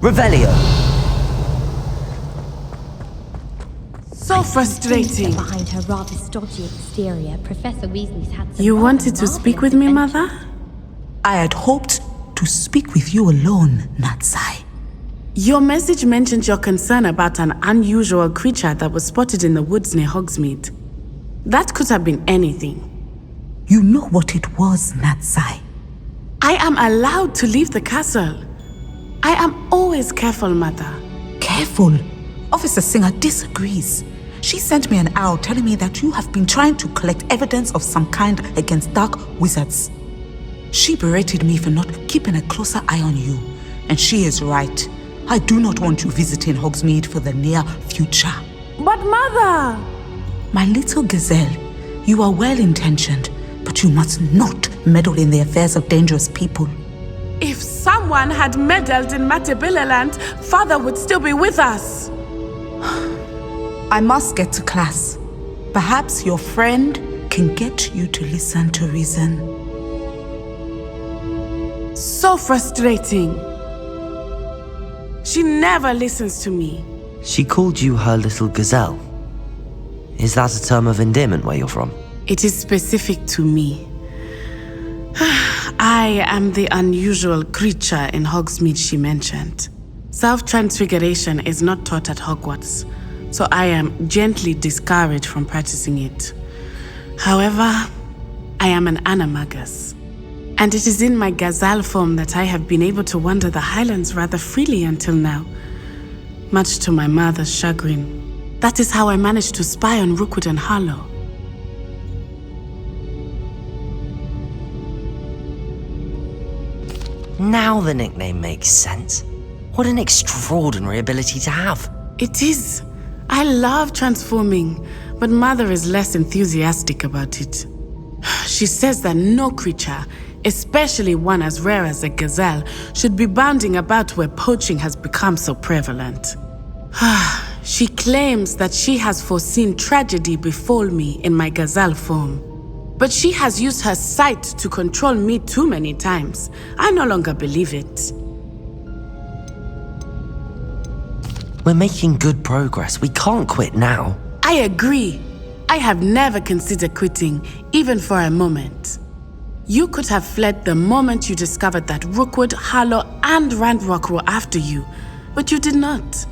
Revelio. So frustrating. Behind her rather stodgy exterior, Professor Weasley's had some You rather wanted to speak with me, marvelous Mother? I had hoped to speak with you alone, Natsai. Your message mentioned your concern about an unusual creature that was spotted in the woods near Hogsmeade. That could have been anything. You know what it was, Natsai. I am allowed to leave the castle. I am always careful, Mother. Careful. Officer Singer disagrees. She sent me an owl telling me that you have been trying to collect evidence of some kind against dark wizards. She berated me for not keeping a closer eye on you. And she is right. I do not want you visiting Hogsmeade for the near future. But Mother! My little gazelle, you are well-intentioned, but you must not meddle in the affairs of dangerous people. If someone had meddled in Matabeleland, Father would still be with us. I must get to class. Perhaps your friend can get you to listen to reason. So frustrating. She never listens to me. She called you her little gazelle. Is that a term of endearment where you're from? It is specific to me. I am the unusual creature in Hogsmeade she mentioned. Self-transfiguration is not taught at Hogwarts, so I am gently discouraged from practicing it. However, I am an animagus, and it is in my gazelle form that I have been able to wander the Highlands rather freely until now, much to my mother's chagrin. That is how I managed to spy on Rookwood and Harlow. Now the nickname makes sense. What an extraordinary ability to have. It is. I love transforming, but Mother is less enthusiastic about it. She says that no creature, especially one as rare as a gazelle, should be bounding about where poaching has become so prevalent. She claims that she has foreseen tragedy befall me in my gazelle form. But she has used her sight to control me too many times. I no longer believe it. We're making good progress. We can't quit now. I agree. I have never considered quitting, even for a moment. You could have fled the moment you discovered that Rookwood, Harlow, and Ranrock were after you, but you did not.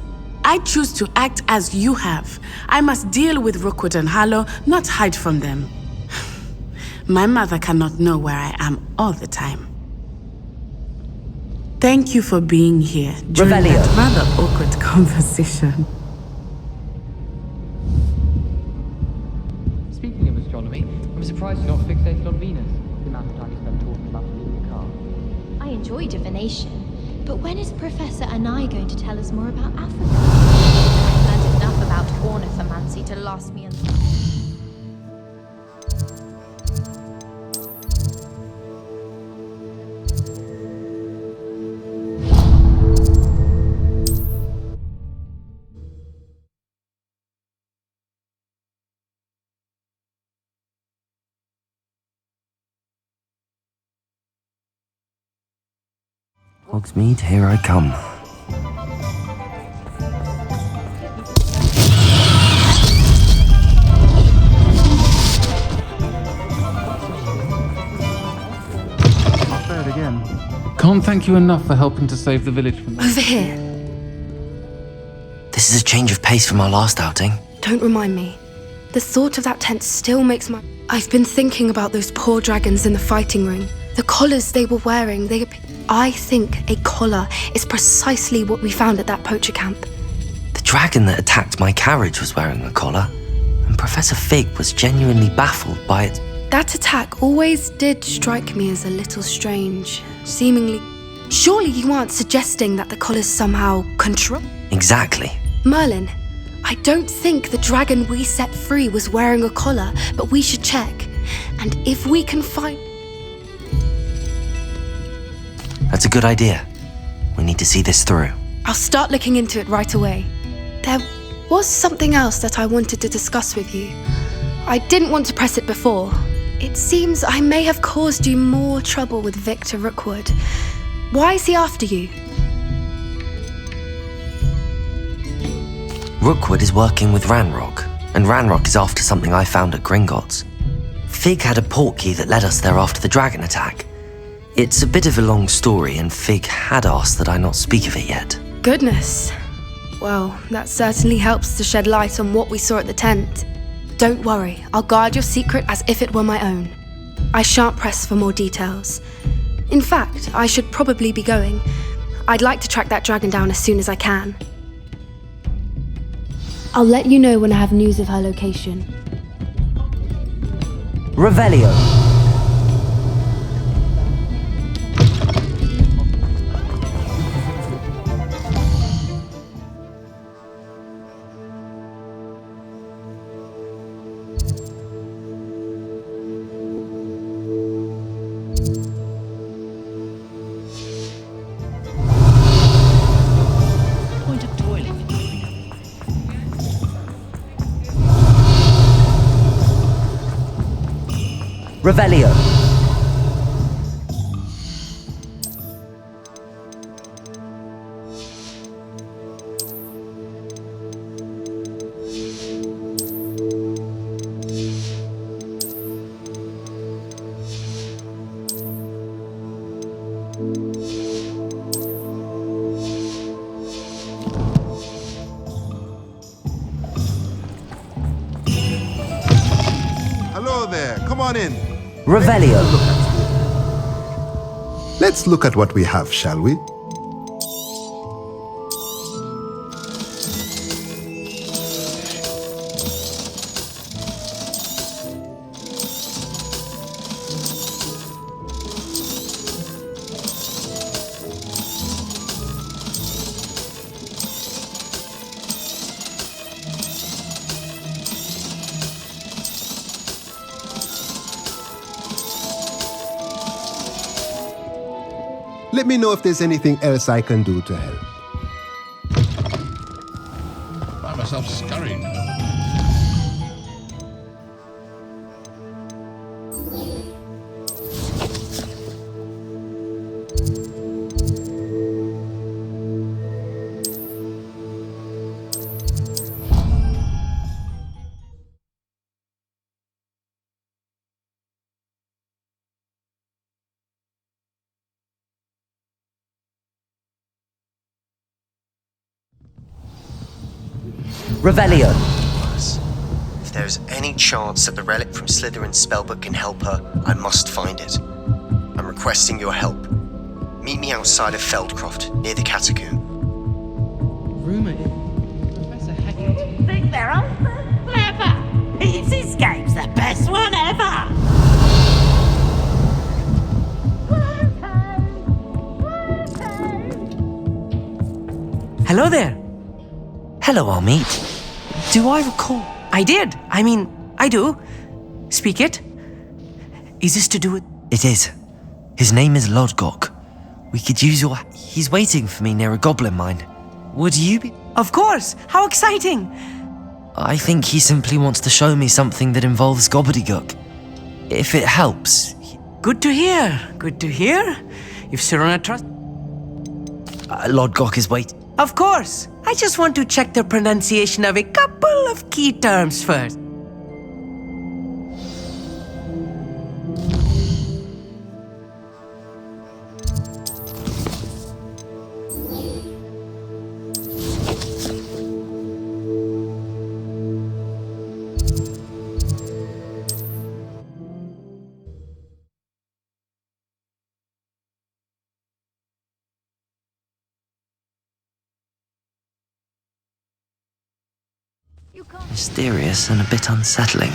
I choose to act as you have. I must deal with Rookwood and Harlow, not hide from them. My mother cannot know where I am all the time. Thank you for being here during Revelio. that rather awkward conversation. Speaking of astronomy, I'm surprised you're not fixated on Venus. The amount of time you spent talking about it in the car. I enjoy divination, but when is Professor Anai going to tell us more about Africa? I've learned enough about ornithomancy to last me until... Hogsmeade, here I come. Again. Can't thank you enough for helping to save the village from... Over here. This is a change of pace from our last outing. Don't remind me. The thought of that tent still makes my... I've been thinking about those poor dragons in the fighting ring. The collars they were wearing, I think a collar is precisely what we found at that poacher camp. The dragon that attacked my carriage was wearing a collar, and Professor Fig was genuinely baffled by it. That attack always did strike me as a little strange, seemingly... Surely you aren't suggesting that the collars somehow control... Exactly. Merlin, I don't think the dragon we set free was wearing a collar, but we should check. And if we can find... That's a good idea. We need to see this through. I'll start looking into it right away. There was something else that I wanted to discuss with you. I didn't want to press it before. It seems I may have caused you more trouble with Victor Rookwood. Why is he after you? Rookwood is working with Ranrock, and Ranrock is after something I found at Gringotts. Fig had a portkey that led us there after the dragon attack. It's a bit of a long story, and Fig had asked that I not speak of it yet. Goodness. Well, that certainly helps to shed light on what we saw at the tent. Don't worry, I'll guard your secret as if it were my own. I shan't press for more details. In fact, I should probably be going. I'd like to track that dragon down as soon as I can. I'll let you know when I have news of her location. Revelio. Revelio. Hello there, come on in. Revelio. Let's look at what we have, shall we? Let me know if there's anything else I can do to help. Find myself scurrying. Revelio. If there is any chance that the relic from Slytherin's spellbook can help her, I must find it. I'm requesting your help. Meet me outside of Feldcroft, near the catacomb. Rumour is Professor Heckington. Think they're open? Clever! Eve's escape's the best one ever! Hello there. Hello, Amit. Do I recall? I did. I do. Speak it. Is this to do with... It is. His name is Lodgok. We could use your... He's waiting for me near a goblin mine. Would you be... Of course. How exciting. I think he simply wants to show me something that involves gobbledygook. If it helps... Good to hear. Good to hear. If Sirona trusts... Lodgok is waiting. Of course. I just want to check the pronunciation of a couple of key terms first. Mysterious and a bit unsettling.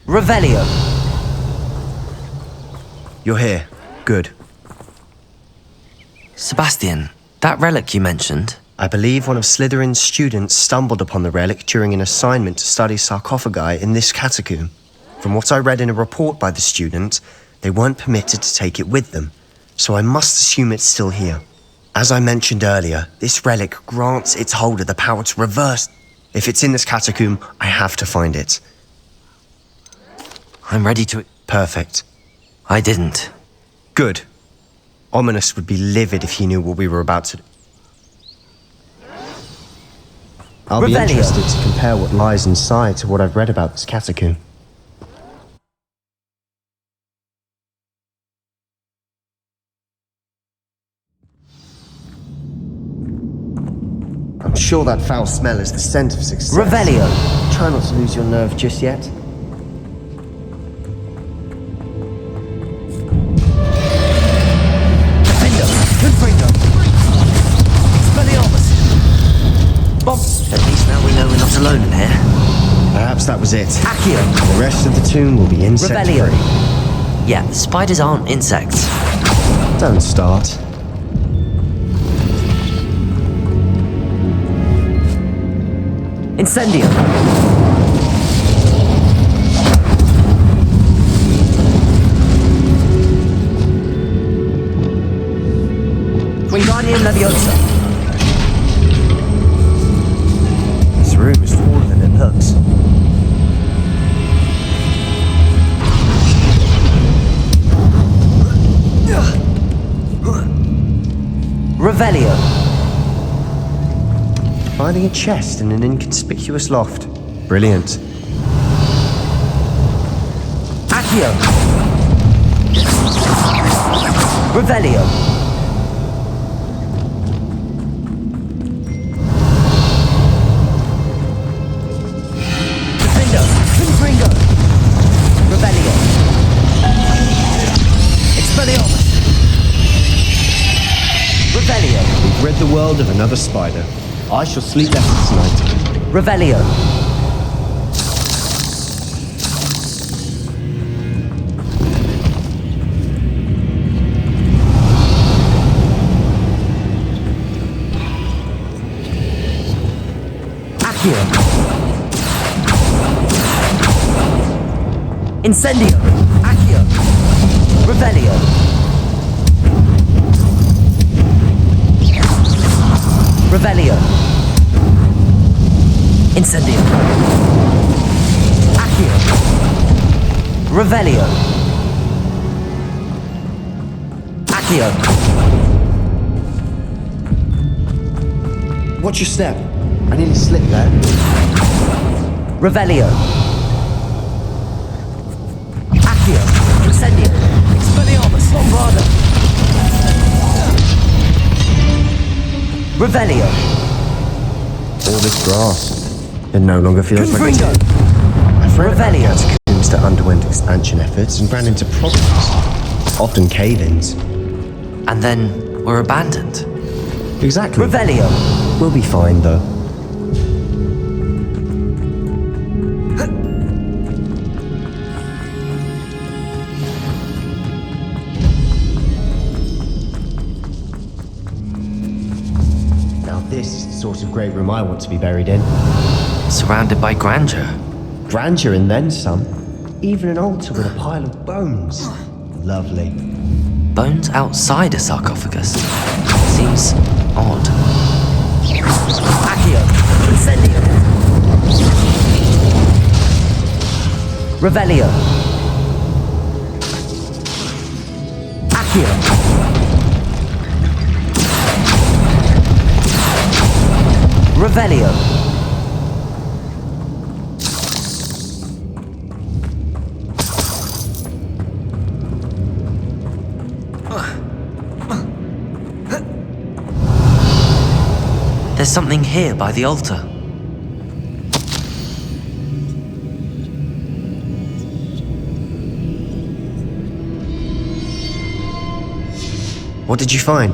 Revelio. You're here. Good. Sebastian, that relic you mentioned... I believe one of Slytherin's students stumbled upon the relic during an assignment to study sarcophagi in this catacomb. From what I read in a report by the student, they weren't permitted to take it with them, so I must assume it's still here. As I mentioned earlier, this relic grants its holder the power to reverse. If it's in this catacomb, I have to find it. I'm ready to... Perfect. I didn't. Good. Ominous would be livid if he knew what we were about to do. I'll be Revelio. interested to compare what lies inside to what I've read about this catacomb. I'm sure that foul smell is the scent of success. Revelio. Try not to lose your nerve just yet. Defendo. Confringo. Expelliarmus. Bomb. At least now we know we're not alone in here. Perhaps that was it. Accio. The rest of the tomb will be insect-free. Revelio. Yeah, spiders aren't insects. Don't start. Incendio. Wingardium Leviosa. This room is taller than it looks. Revelio. Finding a chest in an inconspicuous loft. Brilliant. Accio. Revelio. Defendo. Confringo. Revelio. Expelliarmus. Revelio. We've rid the world of another spider. I shall sleep better tonight. Revelio. Accio. Incendio. Accio. Revelio. Revelio. Incendio. Accio. Revelio. Accio. Watch your step. I nearly slipped there. Revelio. Accio. Incendio. Expelliarmus. Bombarda. Revelio. All this grass. It no longer feels like a Confringo. tomb. I've read about Revelio. catacombs that underwent expansion efforts and ran into problems. Often cave-ins. And then we're abandoned. Exactly. Revelio. We'll be fine, though. Now this is the sort of great room I want to be buried in. Surrounded by grandeur. Grandeur and then some. Even an altar with a pile of bones. Lovely. Bones outside a sarcophagus. Seems odd. Accio. Incendio. Revelio. Accio. Revelio. There's something here by the altar. What did you find?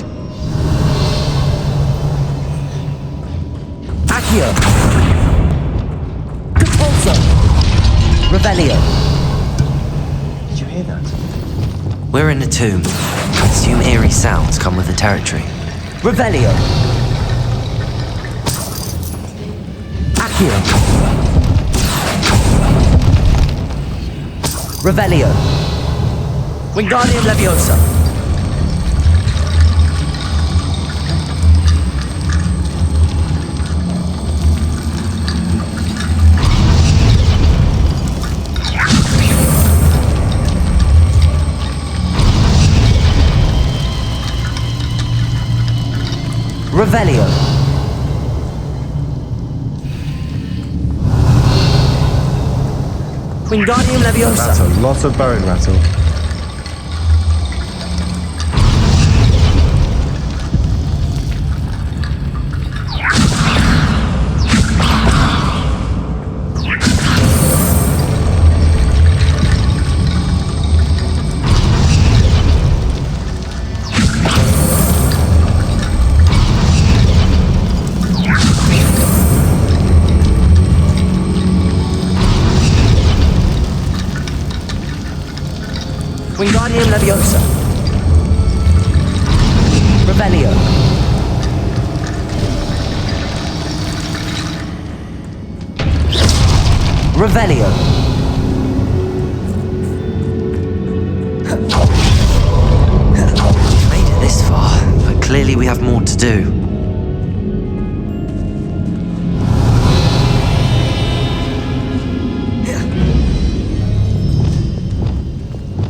Accio. Compulso. Revelio. Did you hear that? We're in a tomb. Assume eerie sounds come with the territory. Revelio. Accio. Revelio. Wingardium Leviosa. Revelio. Wingardium Leviosa. That's a lot of bone rattle. Wingardium Leviosa. Revelio. Revelio. We've made it this far, but clearly we have more to do.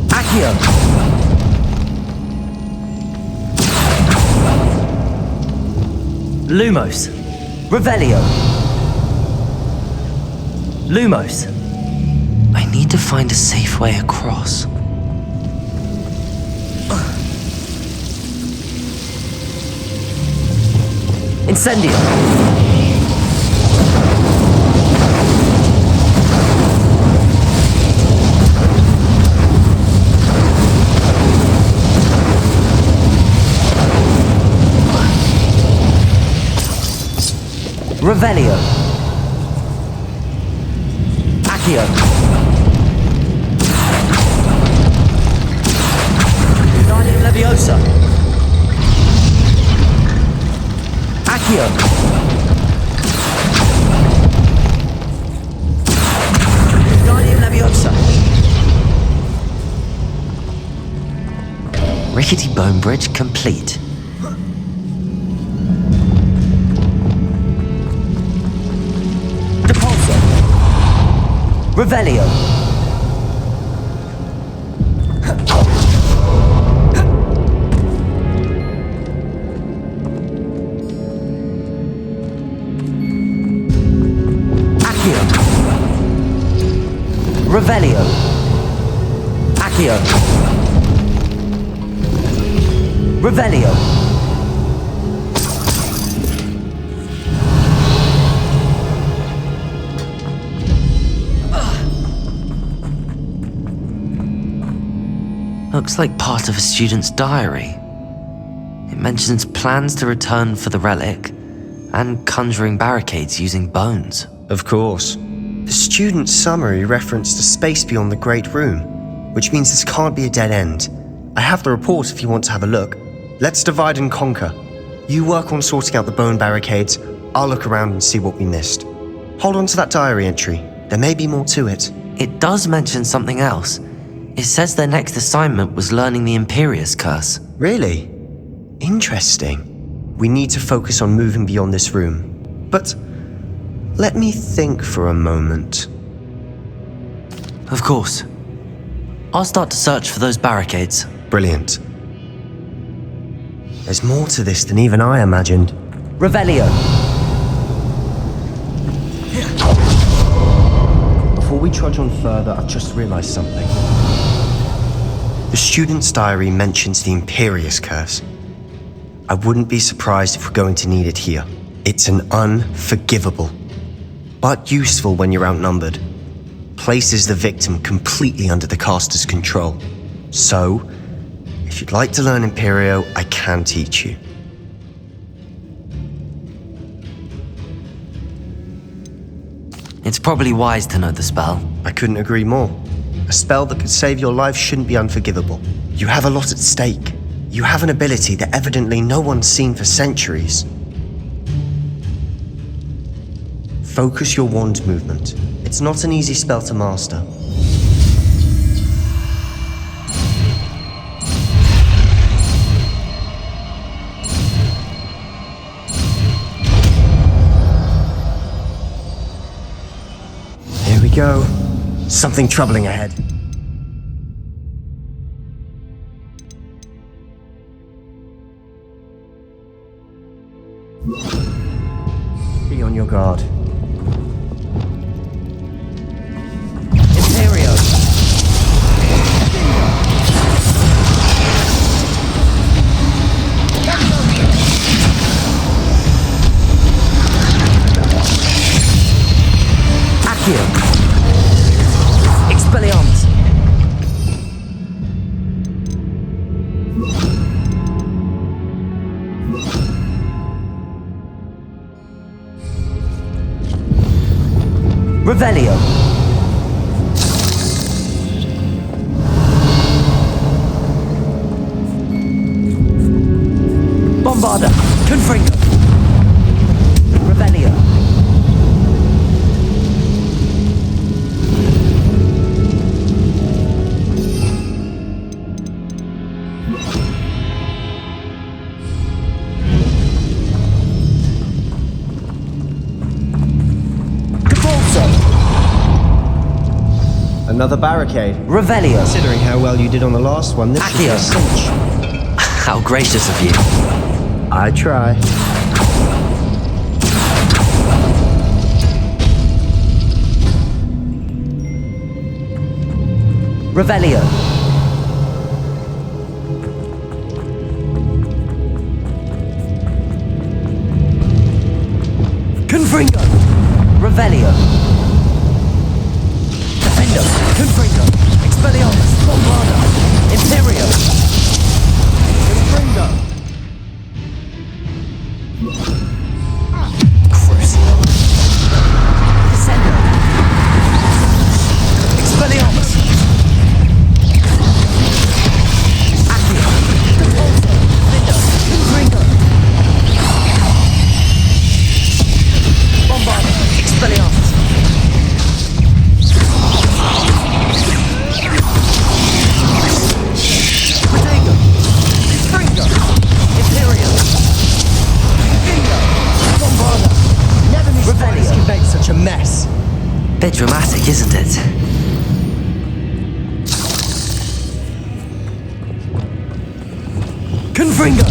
Accio. Lumos. Revelio. Lumos. I need to find a safe way across. Incendio. Revelio. Accio. Wingardium Leviosa. Accio. Wingardium Leviosa. Rickety bone bridge complete. Depulso. Revelio. Accio. Revelio. Accio. Revelio. Looks like part of a student's diary. It mentions plans to return for the relic and conjuring barricades using bones. Of course. The student's summary referenced a space beyond the Great Room, which means this can't be a dead end. I have the report if you want to have a look. Let's divide and conquer. You work on sorting out the bone barricades, I'll look around and see what we missed. Hold on to that diary entry. There may be more to it. It does mention something else. It says their next assignment was learning the Imperius Curse. Really? Interesting. We need to focus on moving beyond this room. But let me think for a moment. Of course. I'll start to search for those barricades. Brilliant. There's more to this than even I imagined. Revelio. Before we trudge on further, I've just realized something. The student's diary mentions the Imperius Curse. I wouldn't be surprised if we're going to need it here. It's an unforgivable, but useful when you're outnumbered. Places the victim completely under the caster's control. So, if you'd like to learn Imperio, I can teach you. It's probably wise to know the spell. I couldn't agree more. A spell that could save your life shouldn't be unforgivable. You have a lot at stake. You have an ability that evidently no one's seen for centuries. Focus your wand movement. It's not an easy spell to master. Here we go. Something troubling ahead. Be on your guard. Imperio. Revelio. Bombarda. Confringo. Revelio. Another barricade. Revelio. Considering how well you did on the last one, this should be a cinch. How gracious of you. I try. Revelio. Confringo. Revelio. Defendo. Confringo. Expelliarmus. Bombarda. Imperio. Confringo. Crucio. Descendo. Expelliarmus. Accio. Depulso. Defendo. Confringo. Bombarda. Expelliarmus. Protego. Confringo. Imperio. Bingo. Bombarda. Never knew spiders could make such a mess. Bit dramatic, isn't it? Confringo.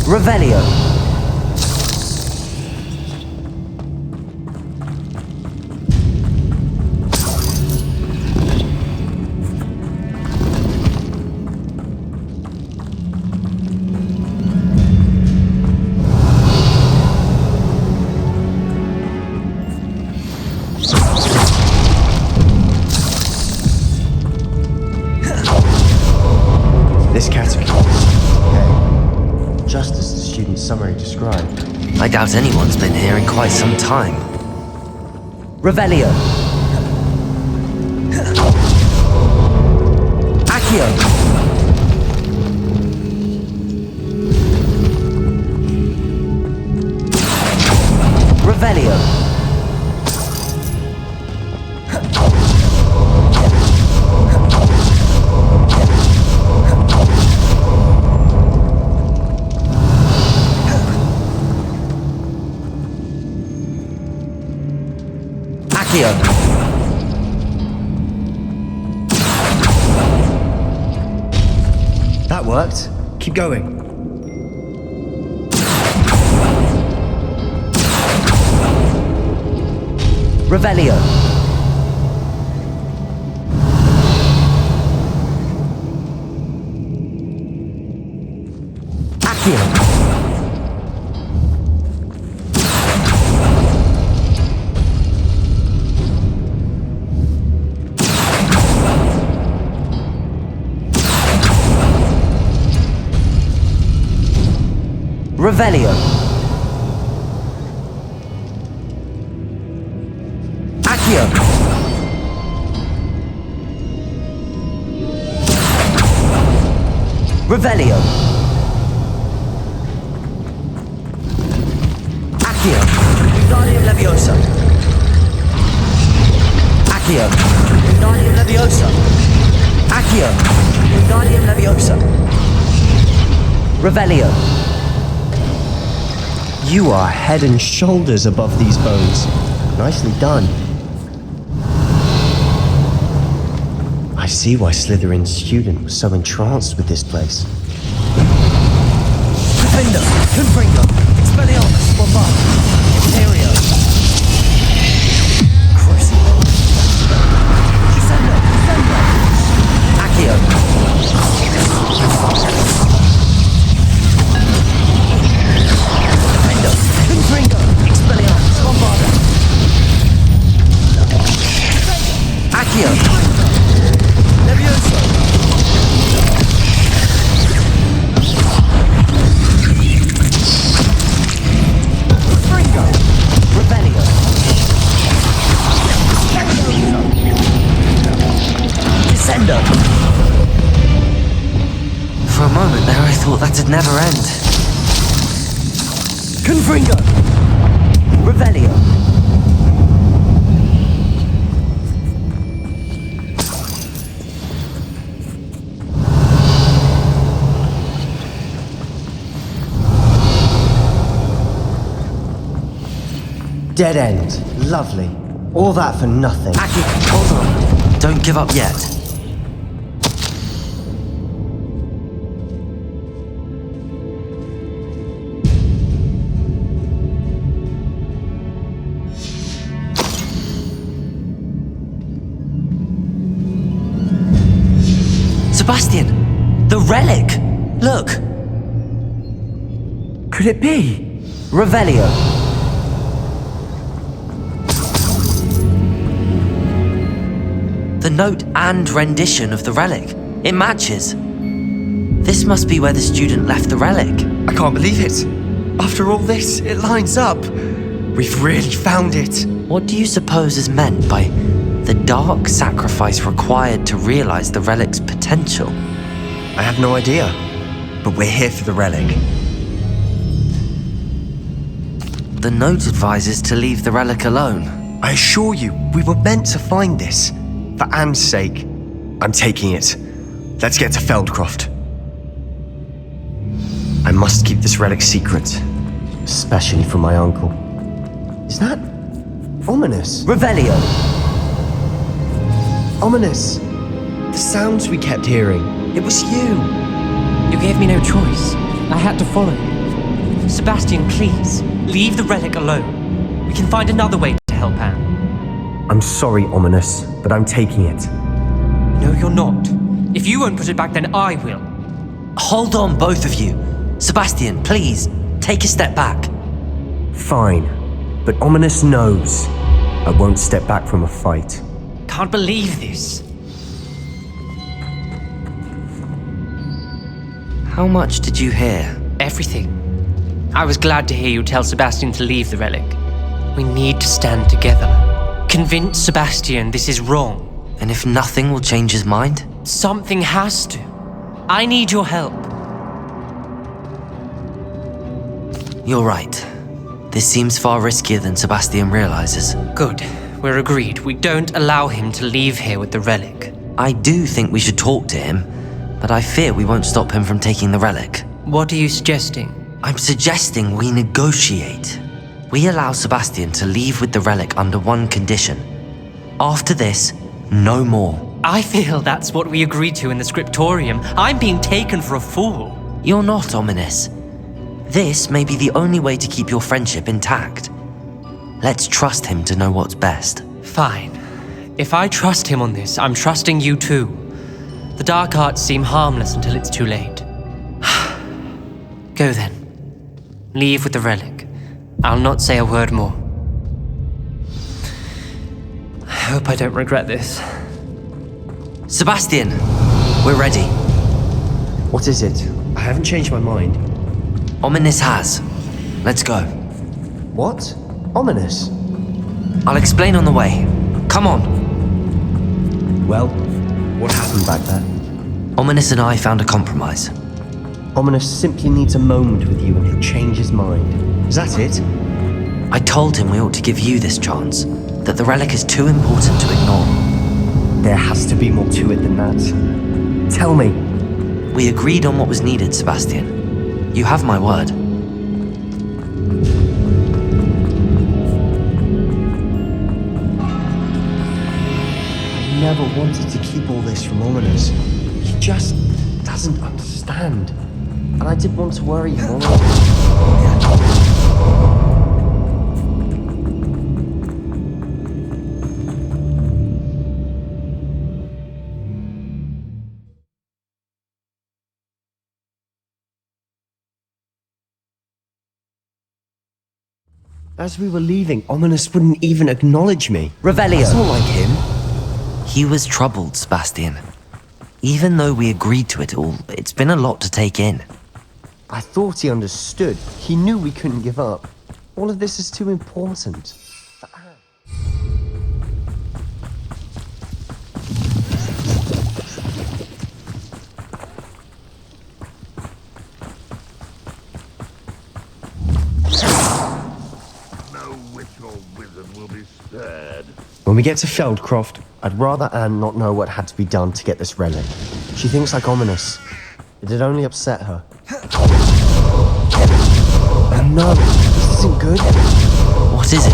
Revelio. This catacomb. Okay. Just as the student's summary described. I doubt anyone's been here in quite some time. Revelio. Accio. Revelio. Accio. That worked. Keep going. Revelio. Accio. Revelio. Accio. Revelio. Accio. Wingardium Leviosa. Accio. Wingardium Leviosa. Accio. Wingardium Leviosa. Revelio. You are head and shoulders above these bones. Nicely done. I see why Slytherin's student was so entranced with this place. Defendo. Confringo. Expelliarmus. Bombarda. Imperio. Crucio. Descendo. Descendo. Accio. Defendo. Confringo. Expelliarmus. Bombarda. Accio. Levioso. Confringo. Defender! For a moment there, I thought that'd never end. Confringo! Revelio! Dead end. Lovely. All that for nothing. Aki, hold on. Don't give up yet. Sebastian! The relic! Look! Could it be? Revelio. The note and rendition of the relic. It matches. This must be where the student left the relic. I can't believe it. After all this, it lines up. We've really found it. What do you suppose is meant by the dark sacrifice required to realize the relic's potential? I have no idea, but we're here for the relic. The note advises to leave the relic alone. I assure you, we were meant to find this. For Anne's sake, I'm taking it. Let's get to Feldcroft. I must keep this relic secret, especially from my uncle. Is that ominous? Revelio! Ominous! The sounds we kept hearing. It was you. You gave me no choice. I had to follow you. Sebastian, please, leave the relic alone. We can find another way to help Anne. I'm sorry, Ominous, but I'm taking it. No, you're not. If you won't put it back, then I will. Hold on, both of you. Sebastian, please, take a step back. Fine, but Ominous knows I won't step back from a fight. Can't believe this. How much did you hear? Everything. I was glad to hear you tell Sebastian to leave the relic. We need to stand together. Convince Sebastian this is wrong. And if nothing will change his mind? Something has to. I need your help. You're right. This seems far riskier than Sebastian realizes. Good. We're agreed. We don't allow him to leave here with the relic. I do think we should talk to him, but I fear we won't stop him from taking the relic. What are you suggesting? I'm suggesting we negotiate. We allow Sebastian to leave with the relic under one condition. After this, no more. I feel that's what we agreed to in the scriptorium. I'm being taken for a fool. You're not, Ominous. This may be the only way to keep your friendship intact. Let's trust him to know what's best. Fine. If I trust him on this, I'm trusting you too. The dark arts seem harmless until it's too late. Go then. Leave with the relic. I'll not say a word more. I hope I don't regret this. Sebastian, we're ready. What is it? I haven't changed my mind. Ominous has. Let's go. What? Ominous? I'll explain on the way. Come on. Well, what happened back there? Ominous and I found a compromise. Ominous simply needs a moment with you and he'll change his mind. Is that it? I told him we ought to give you this chance, that the relic is too important to ignore. There has to be more to it than that. Tell me. We agreed on what was needed, Sebastian. You have my word. I never wanted to keep all this from Ominous. He just doesn't understand. And I didn't want to worry him. As we were leaving, Ominous wouldn't even acknowledge me. Revelio. It's not like him. He was troubled, Sebastian. Even though we agreed to it all, it's been a lot to take in. I thought he understood. He knew we couldn't give up. All of this is too important. When we get to Feldcroft, I'd rather Anne not know what had to be done to get this relic. She thinks like ominous. It'd only upset her. Oh no, this isn't good. What is it?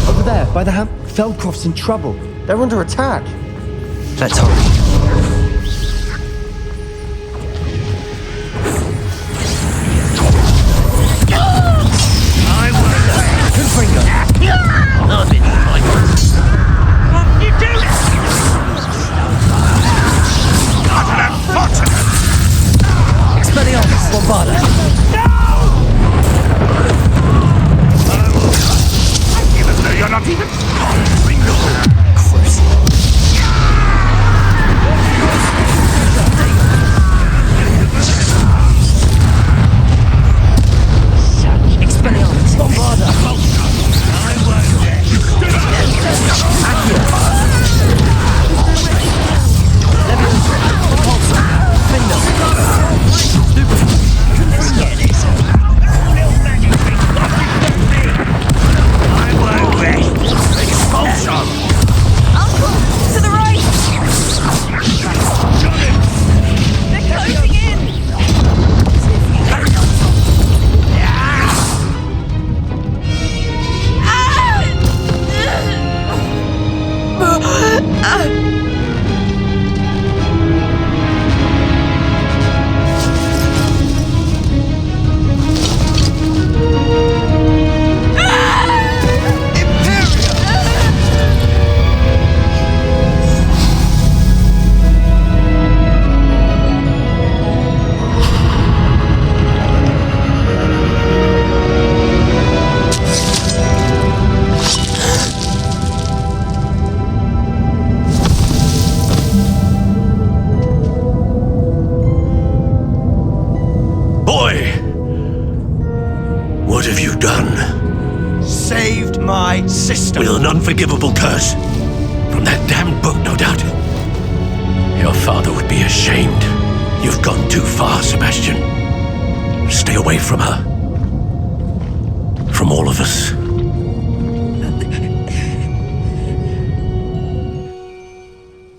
Over there, by the Feldcroft's in trouble. They're under attack. Let's hurry. Expelliarmus, Bombarda! Even though you're not even... Expelliarmus, Bombarda! What have you done? Saved my sister. With an unforgivable curse. From that damned book, no doubt. Your father would be ashamed. You've gone too far, Sebastian. Stay away from her. From all of us.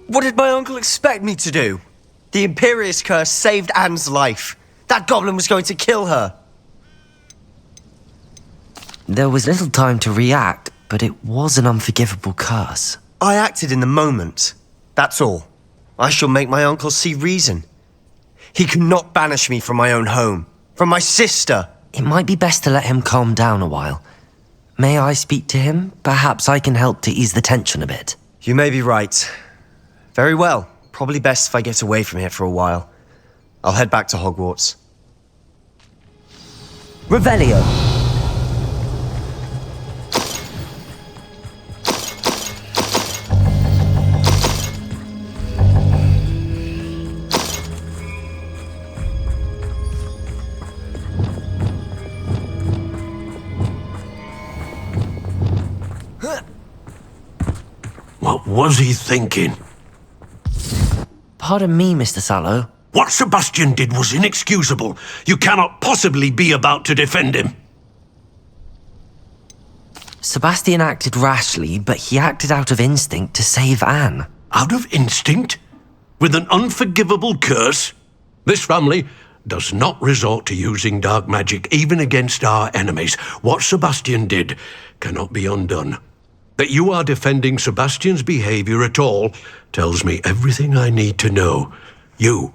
What did my uncle expect me to do? The Imperious curse saved Anne's life. That goblin was going to kill her. There was little time to react, but it was an unforgivable curse. I acted in the moment. That's all. I shall make my uncle see reason. He cannot banish me from my own home, from my sister. It might be best to let him calm down a while. May I speak to him? Perhaps I can help to ease the tension a bit. You may be right. Very well. Probably best if I get away from here for a while. I'll head back to Hogwarts. Revelio. What was he thinking? Pardon me, Mr. Sallow. What Sebastian did was inexcusable. You cannot possibly be about to defend him. Sebastian acted rashly, but he acted out of instinct to save Anne. Out of instinct? With an unforgivable curse? This family does not resort to using dark magic even against our enemies. What Sebastian did cannot be undone. That you are defending Sebastian's behavior at all tells me everything I need to know. You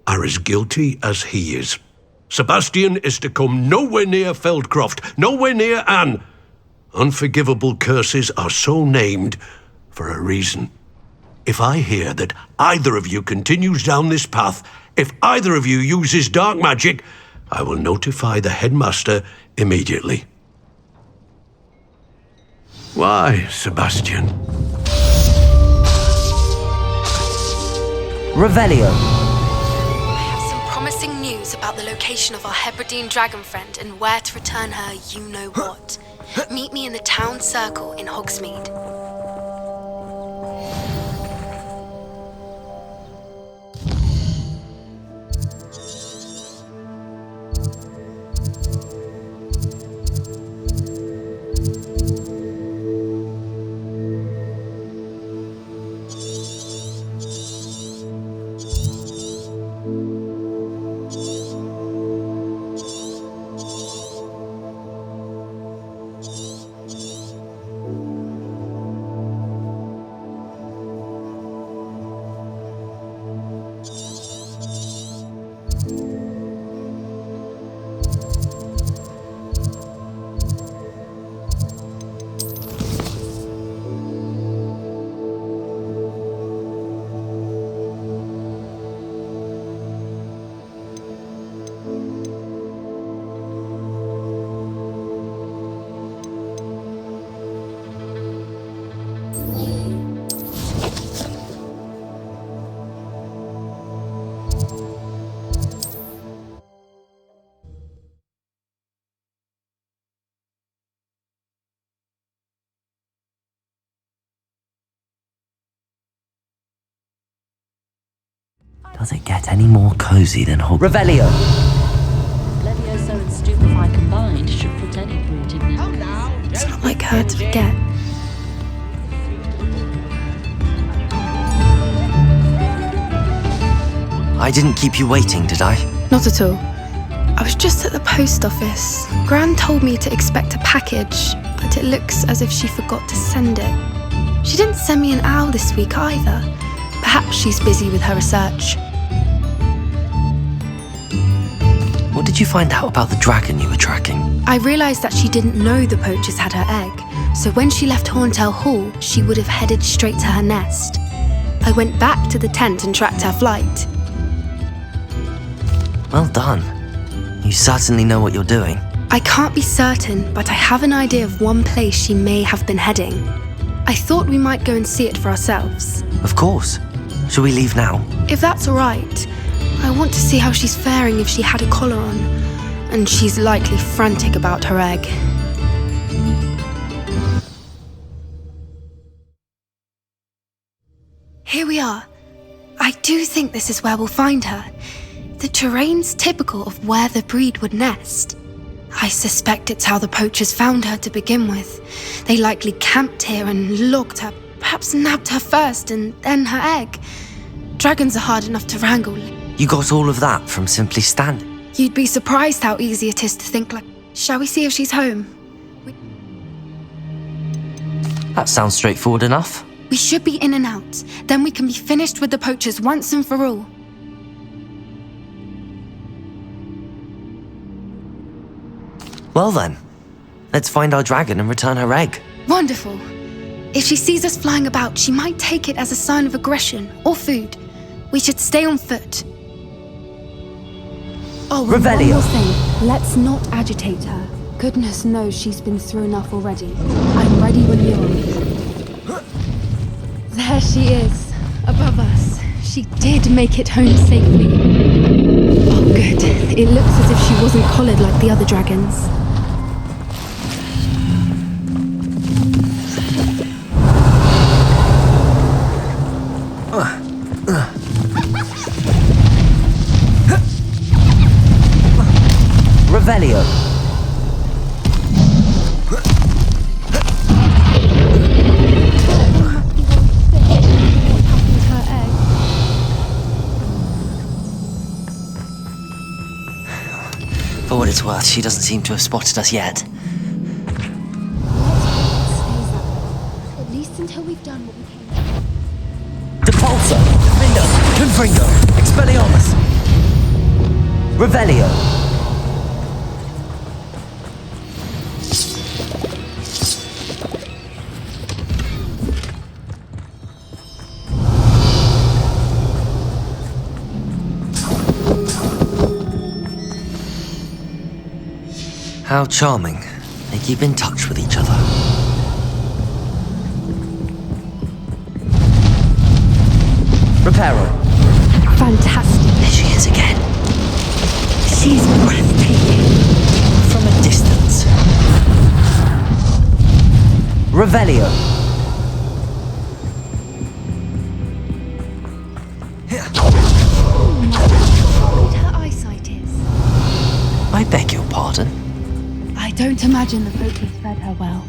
are as guilty as he is. Sebastian is to come nowhere near Feldcroft, nowhere near Anne. Unforgivable curses are so named for a reason. If I hear that either of you continues down this path, if either of you uses dark magic, I will notify the headmaster immediately. Why, Sebastian? Revelio. I have some promising news about the location of our Hebridean dragon friend and where to return her you-know-what. Meet me in the town circle in Hogsmeade. Does it get any more cozy than Hogwarts? Revelio! Levioso and Stupefy combined should put any brute in there. It's not like her to forget. I didn't keep you waiting, did I? Not at all. I was just at the post office. Gran told me to expect a package, but it looks as if she forgot to send it. She didn't send me an owl this week either. Perhaps she's busy with her research. What did you find out about the dragon you were tracking? I realised that she didn't know the poachers had her egg, so when she left Horntail Hall, she would have headed straight to her nest. I went back to the tent and tracked her flight. Well done. You certainly know what you're doing. I can't be certain, but I have an idea of one place she may have been heading. I thought we might go and see it for ourselves. Of course. Shall we leave now? If that's all right. I want to see how she's faring if she had a collar on. And she's likely frantic about her egg. Here we are. I do think this is where we'll find her. The terrain's typical of where the breed would nest. I suspect it's how the poachers found her to begin with. They likely camped here and logged her, perhaps nabbed her first and then her egg. Dragons are hard enough to wrangle. You got all of that from simply standing. You'd be surprised how easy it is to think like, shall we see if she's home? That sounds straightforward enough. We should be in and out. Then we can be finished with the poachers once and for all. Well then, let's find our dragon and return her egg. Wonderful. If she sees us flying about, she might take it as a sign of aggression or food. We should stay on foot. Oh, and one more thing. Let's not agitate her. Goodness knows she's been through enough already. I'm ready when you are. There she is, above us. She did make it home safely. Oh, good. It looks as if she wasn't collared like the other dragons. Revelio! For what it's worth, she doesn't seem to have spotted us yet. At least until we've done what we came Depulso! Confringo! Expelliarmus! Revelio! How charming. They keep in touch with each other. Reparo! Fantastic. There she is again. She's breathtaking. From a distance. Revelio! How good her eyesight is. I beg your pardon? I don't imagine the poachers fed her well.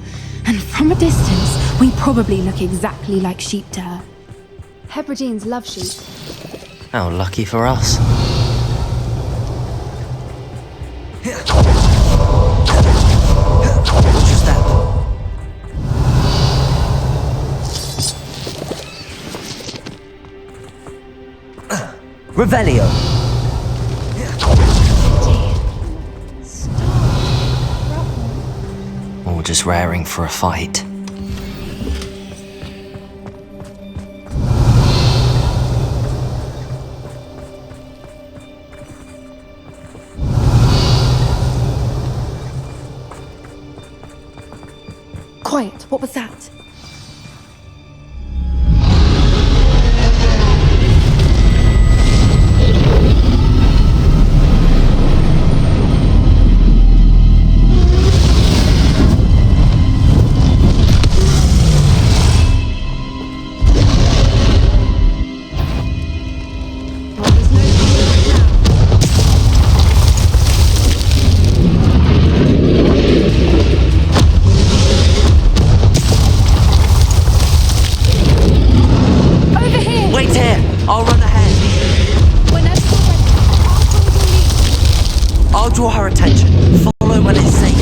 And from a distance, we probably look exactly like sheep to her. Hebrideans love sheep. How lucky for us. What's your step? Revelio! Or just raring for a fight. Quiet, what was that? draw her attention. Follow when it's safe.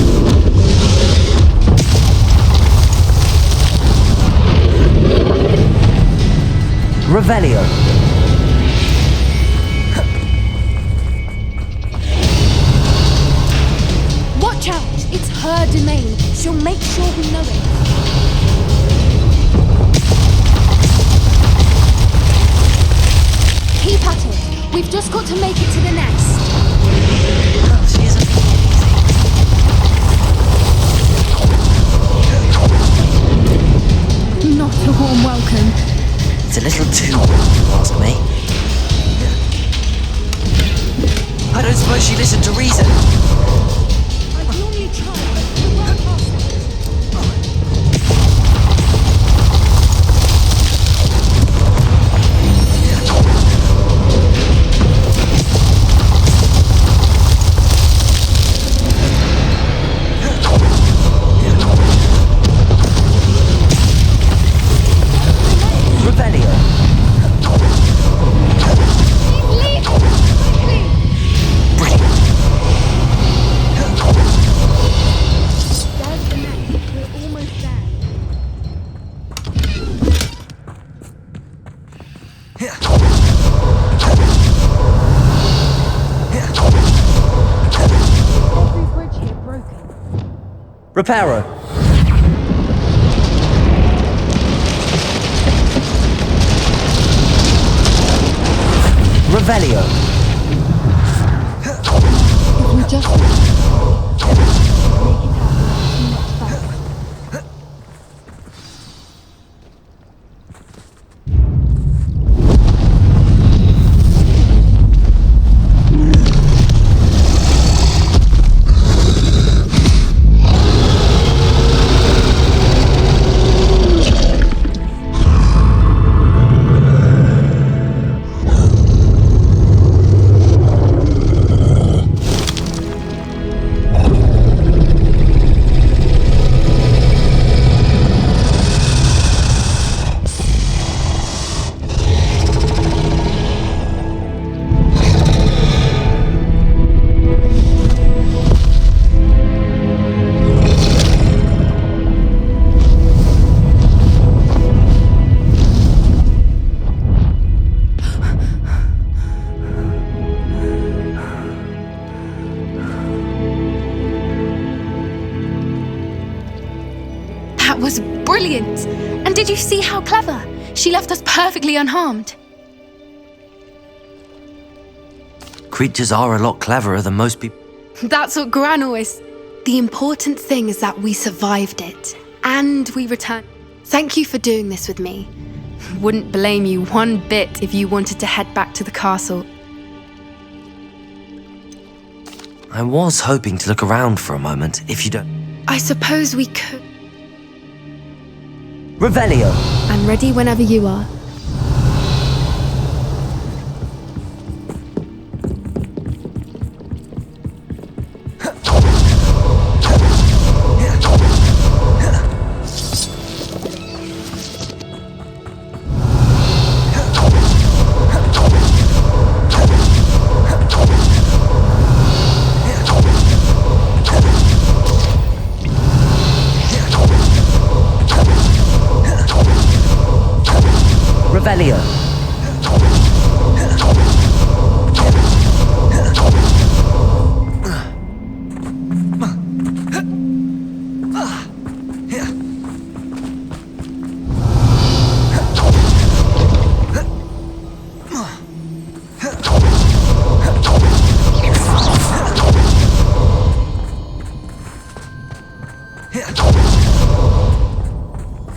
Revelio. Watch out! It's her domain. She'll make sure we know it. Keep at it. We've just got to make it to the nest. Oh, she isn't easy. Not a warm welcome. It's a little too warm, if you ask me. I don't suppose she listened to reason. I'd normally try, but we're well past it. Reparo. Revelio. If we just make it happen, not back. That was brilliant! And did you see how clever? She left us perfectly unharmed. Creatures are a lot cleverer than most people. That's what Gran always... The important thing is that we survived it. And we returned. Thank you for doing this with me. Wouldn't blame you one bit if you wanted to head back to the castle. I was hoping to look around for a moment, if you don't... I suppose we could... Revelio. I'm ready whenever you are. Revelio.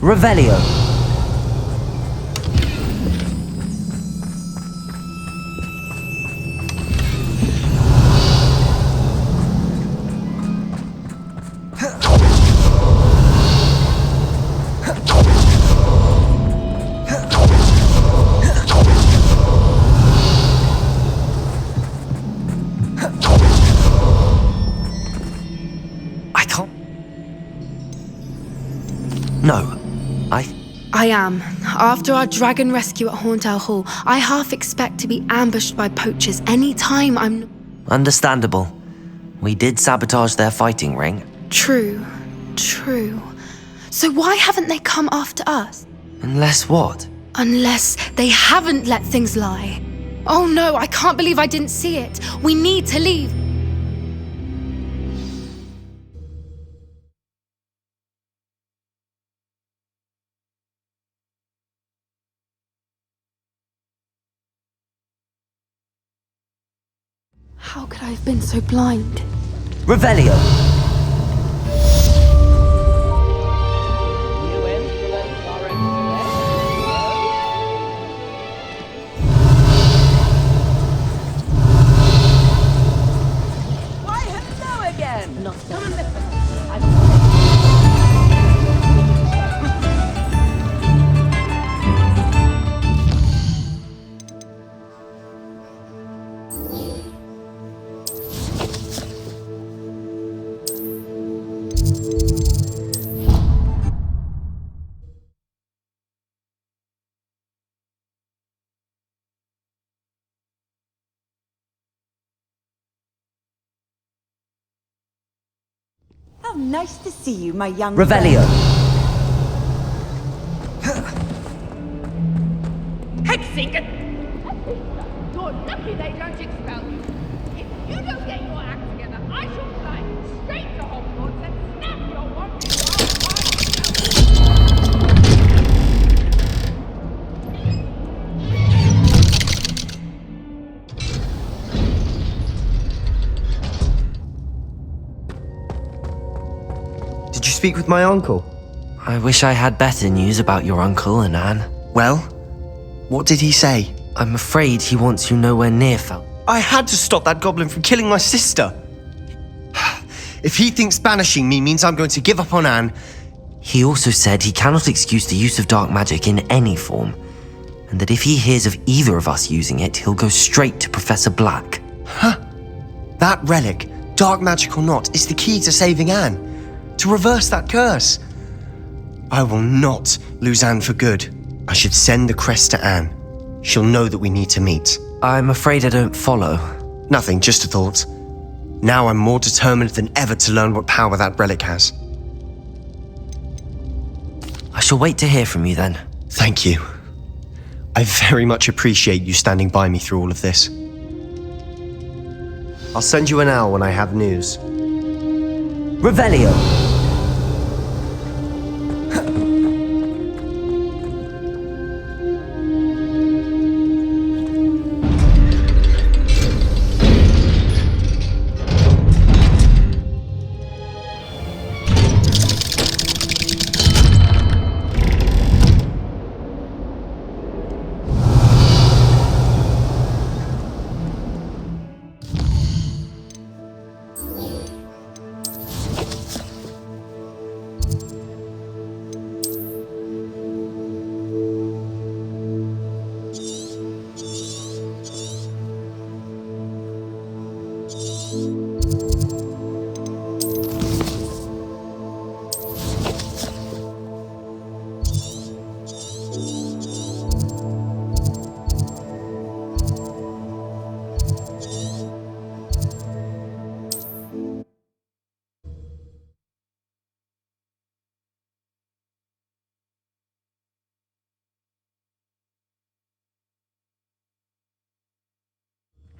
Revelio. I can't... No. I am. After our dragon rescue at Hauntow Hall, I half expect to be ambushed by poachers any time I'm... Understandable. We did sabotage their fighting ring. True. So why haven't they come after us? Unless what? Unless they haven't let things lie. Oh no, I can't believe I didn't see it. We need to leave. How could I have been so blind? Revelio. Why, hello again! Not Come and that. listen. Oh, nice to see you, my young Revelio. Hexinker! You're lucky they don't expel you. If you don't get your act together, I shall fly straight to Hogwarts and snap your wand in Did you speak with my uncle? I wish I had better news about your uncle and Anne. Well, what did he say? I'm afraid he wants you nowhere near Fel. I had to stop that goblin from killing my sister. If he thinks banishing me means I'm going to give up on Anne... He also said he cannot excuse the use of dark magic in any form, and that if he hears of either of us using it, he'll go straight to Professor Black. Huh? That relic, dark magic or not, is the key to saving Anne. To reverse that curse. I will not lose Anne for good. I should send the crest to Anne. She'll know that we need to meet. I'm afraid I don't follow. Nothing, just a thought. Now I'm more determined than ever to learn what power that relic has. I shall wait to hear from you then. Thank you. I very much appreciate you standing by me through all of this. I'll send you an owl when I have news. Revelio.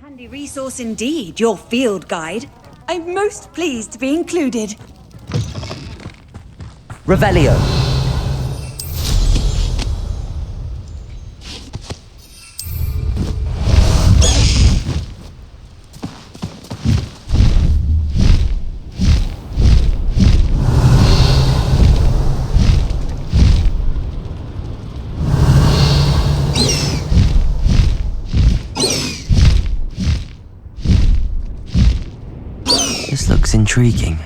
Handy resource indeed, your field guide. I'm most pleased to be included. Revelio. This looks intriguing.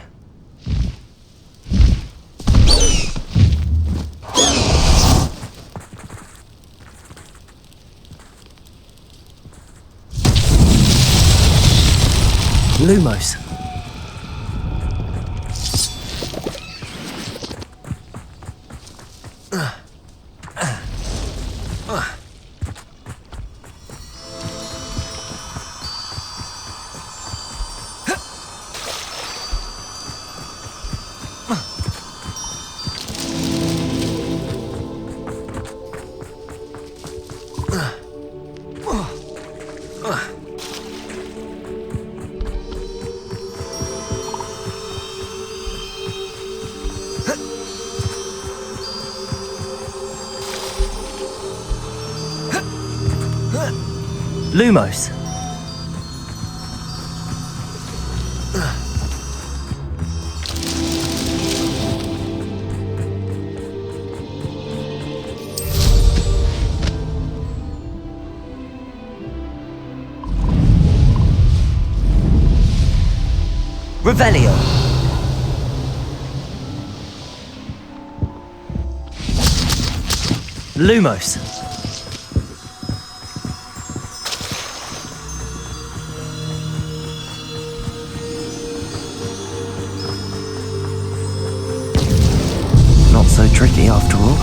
Lumos. Lumos. Revelio. Lumos. Not so tricky after all.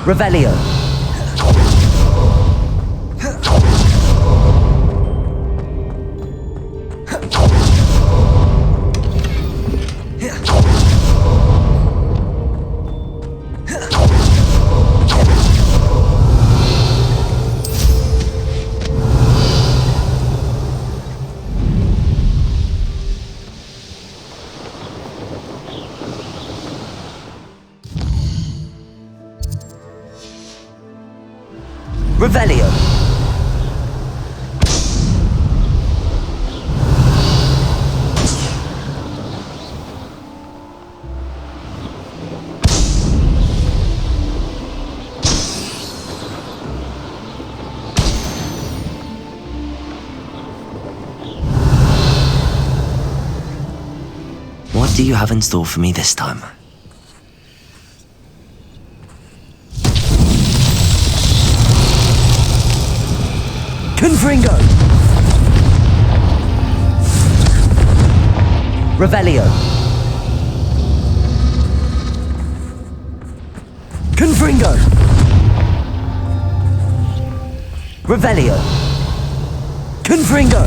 Revelio. Revelio. What do you have in store for me this time? Confringo. Revelio. Confringo. Revelio. Confringo.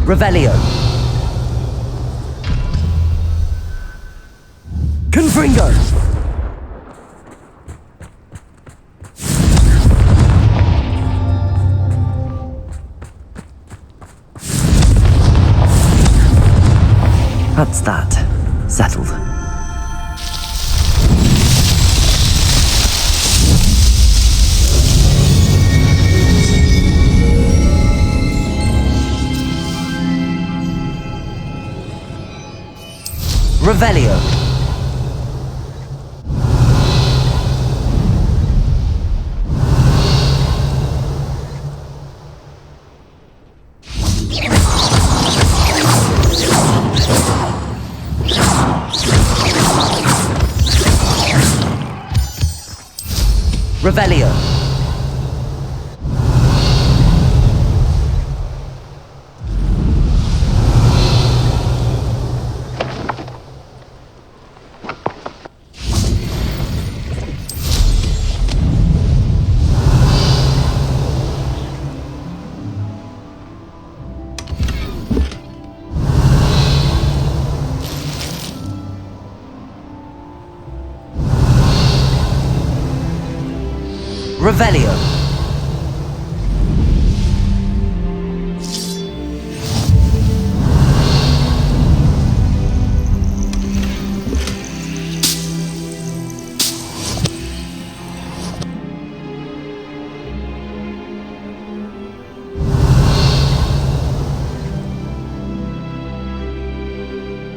Revelio. Confringo. That's that. Settled. Revelio. Revelio. Revelio.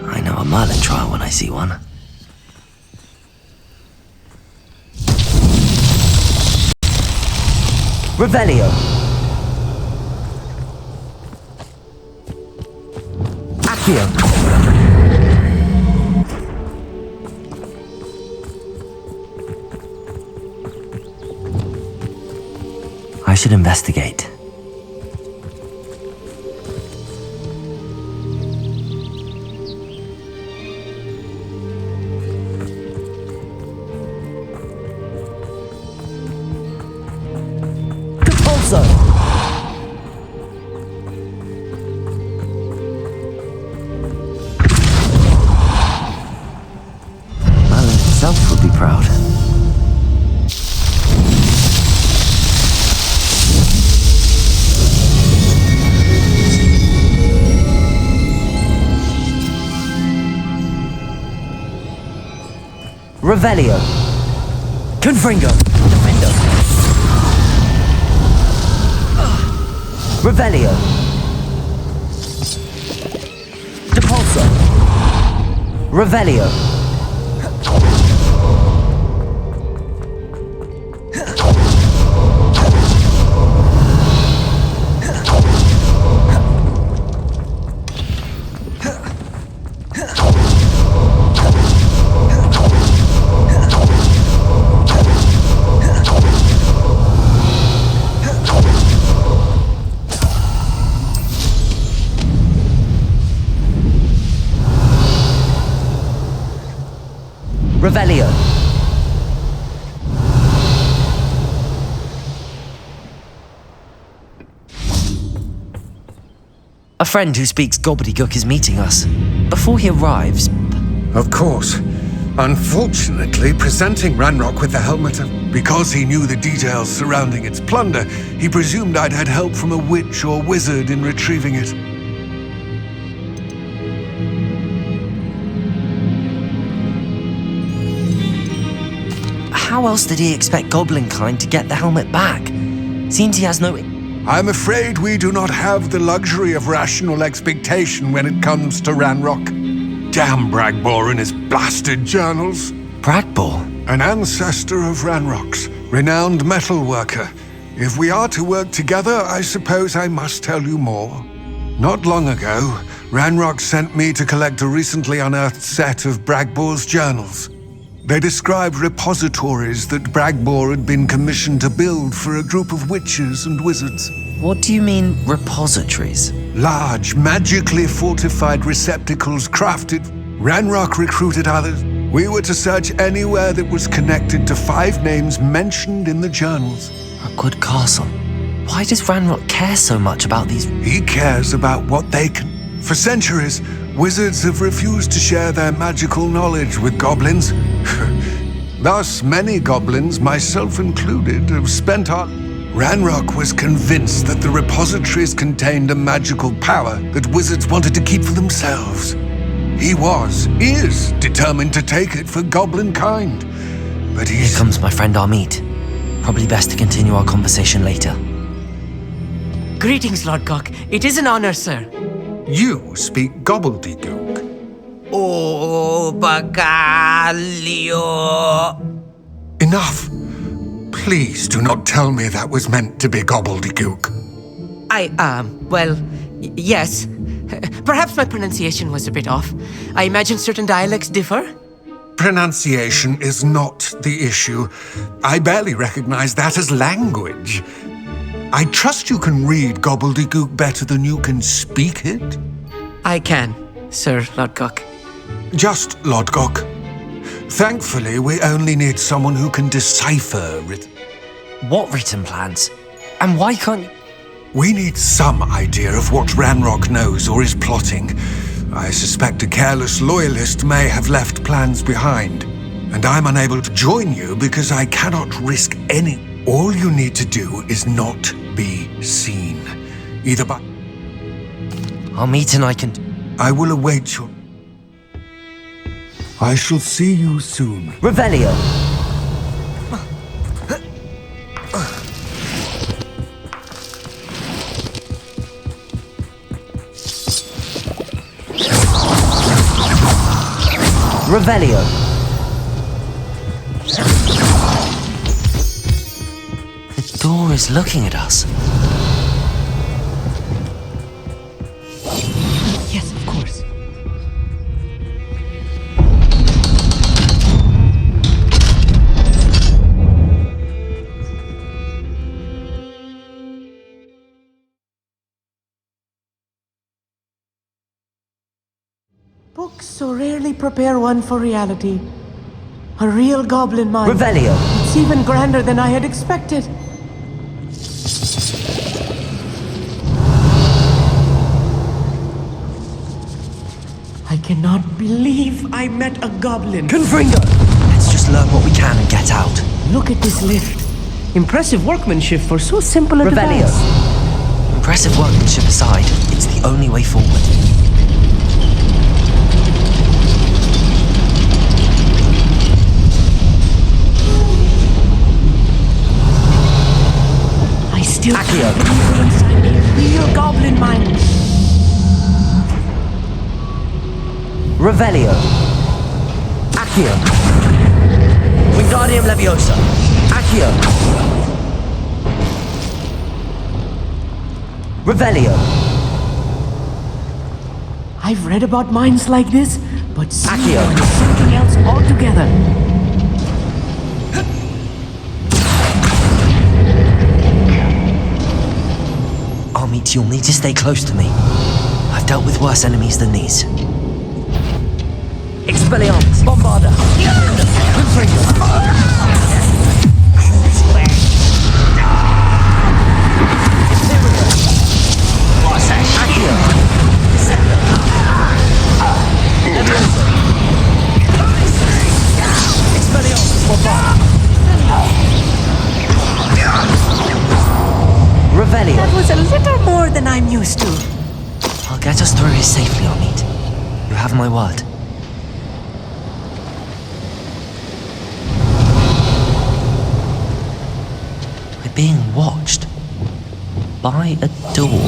I know a Merlin trial when I see one. Revelio. Accio. I should investigate. Merlin himself would be proud. Revelio. Confringo. Defender. Revelio. Depulso. Revelio. Revelio. A friend who speaks gobbledygook is meeting us. Before he arrives... Of course. Unfortunately, presenting Ranrock with the helmet because he knew the details surrounding its plunder, he presumed I'd had help from a witch or wizard in retrieving it. How else did he expect Goblinkind to get the helmet back? Seems he has no... I'm afraid we do not have the luxury of rational expectation when it comes to Ranrock. Damn Bragbor and his blasted journals. Bragbor? An ancestor of Ranrock's, renowned metal worker. If we are to work together, I suppose I must tell you more. Not long ago, Ranrock sent me to collect a recently unearthed set of Bragbor's journals. They described repositories that Bragbor had been commissioned to build for a group of witches and wizards. What do you mean, repositories? Large, magically fortified receptacles crafted. Ranrock recruited others. We were to search anywhere that was connected to 5 names mentioned in the journals. A good castle. Why does Ranrock care so much about these... He cares about what they can. For centuries, wizards have refused to share their magical knowledge with goblins. Thus, many goblins, myself included, have spent our... Ranrock was convinced that the repositories contained a magical power that wizards wanted to keep for themselves. He is determined to take it for Goblinkind. But Here comes my friend Amit. Probably best to continue our conversation later. Greetings, Lord Gok. It is an honor, sir. You speak gobbledygook. Oh, Bacalio. Enough. Please do not tell me that was meant to be gobbledygook. Yes. Perhaps my pronunciation was a bit off. I imagine certain dialects differ? Pronunciation is not the issue. I barely recognize that as language. I trust you can read gobbledygook better than you can speak it? I can, Sir Lodgok. Just Lodgok. Thankfully, we only need someone who can decipher What written plans? And why can't you... We need some idea of what Ranrock knows or is plotting. I suspect a careless loyalist may have left plans behind. And I'm unable to join you because I cannot risk any... All you need to do is not be seen. Either by... I'll meet and I can... I will await your... I shall see you soon. Revelio. Revelio. The door is looking at us. Yes, of course. Books so rarely prepare one for reality. A real goblin mind. Revelio. It's even grander than I had expected. I cannot believe I met a goblin. Confringo. Let's just learn what we can and get out. Look at this lift. Impressive workmanship for so simple a Revelio. device. Impressive workmanship aside, it's the only way forward. You Accio. inside a real goblin mine. Revelio. Accio. Wingardium Leviosa. Accio. Revelio. I've read about mines like this, but seeing Accio. one is something else altogether. Armit, you'll need to stay close to me. I've dealt with worse enemies than these. Expelliarmus. Bombarda. Accio. Leviosa. Expelliarmus. Bombarda. Revelio. That was a little more than I'm used to. I'll get us through here safely, Armit. You have my word. We're being watched by a door.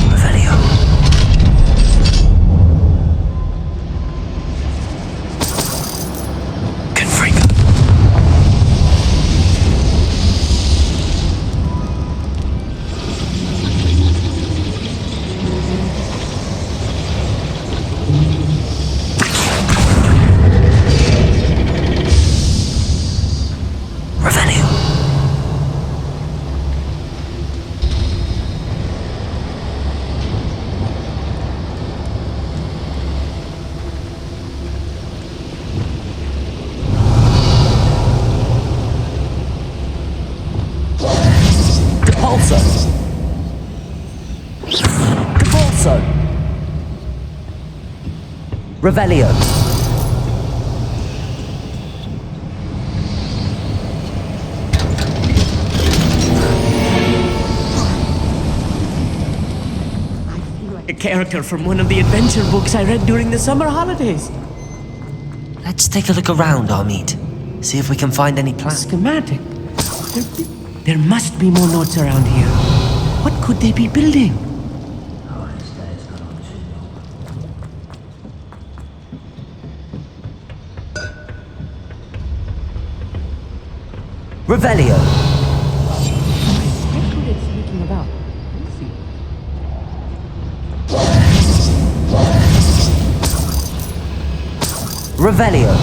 Revelio. Confringo. Revelio. Depulso. Depulso. Revelio. A character from one of the adventure books I read during the summer holidays. Let's take a look around, Armit. See if we can find any plans. Schematic. There must be more notes around here. What could they be building? Revelio. What could it speaking about? Let's see. Revelio.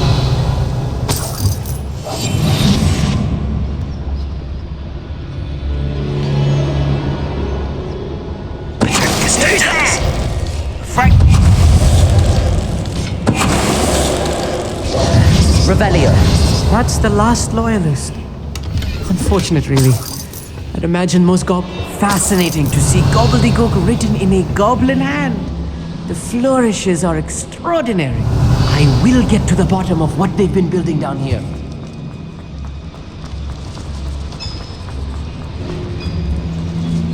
Frank. Revelio. That's the last loyalist. Unfortunate, really. I'd imagine most fascinating to see gobbledygook written in a goblin hand. The flourishes are extraordinary. I will get to the bottom of what they've been building down here.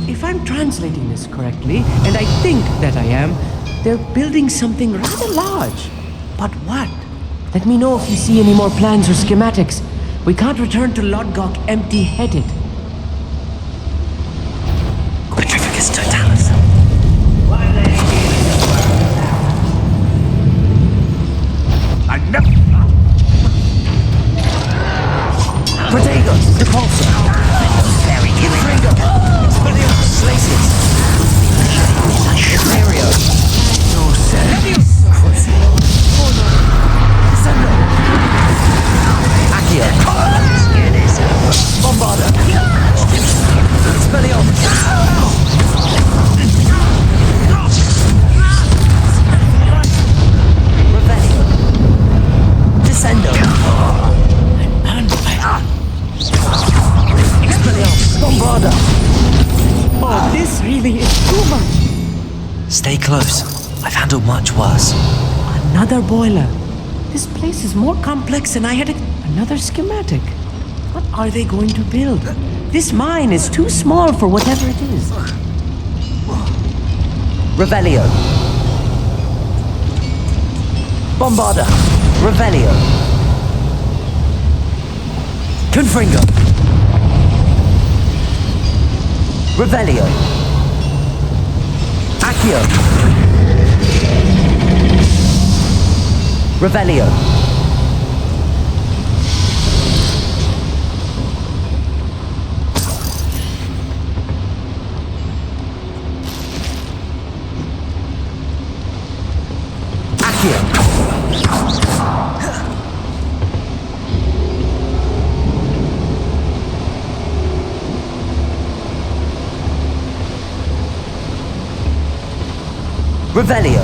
If I'm translating this correctly, and I think that I am, they're building something rather large. But what? Let me know if you see any more plans or schematics. We can't return to Lodgok empty-headed. Petrificus totalis. Protego. Depulso. Confringo. Expelliarmus. Slacius. Imperio. Descendo. Accio. Bombarda. Expelliarmus. Revelio. Descendo. Expelliarmus. Bombarda. Oh, this really is too much. Stay close. I've handled much worse. Another boiler. This place is more complex than I had. Another schematic. What are they going to build? This mine is too small for whatever it is. Revelio. Bombarda. Revelio. Confringo. Revelio. Accio. Revelio. Revelio.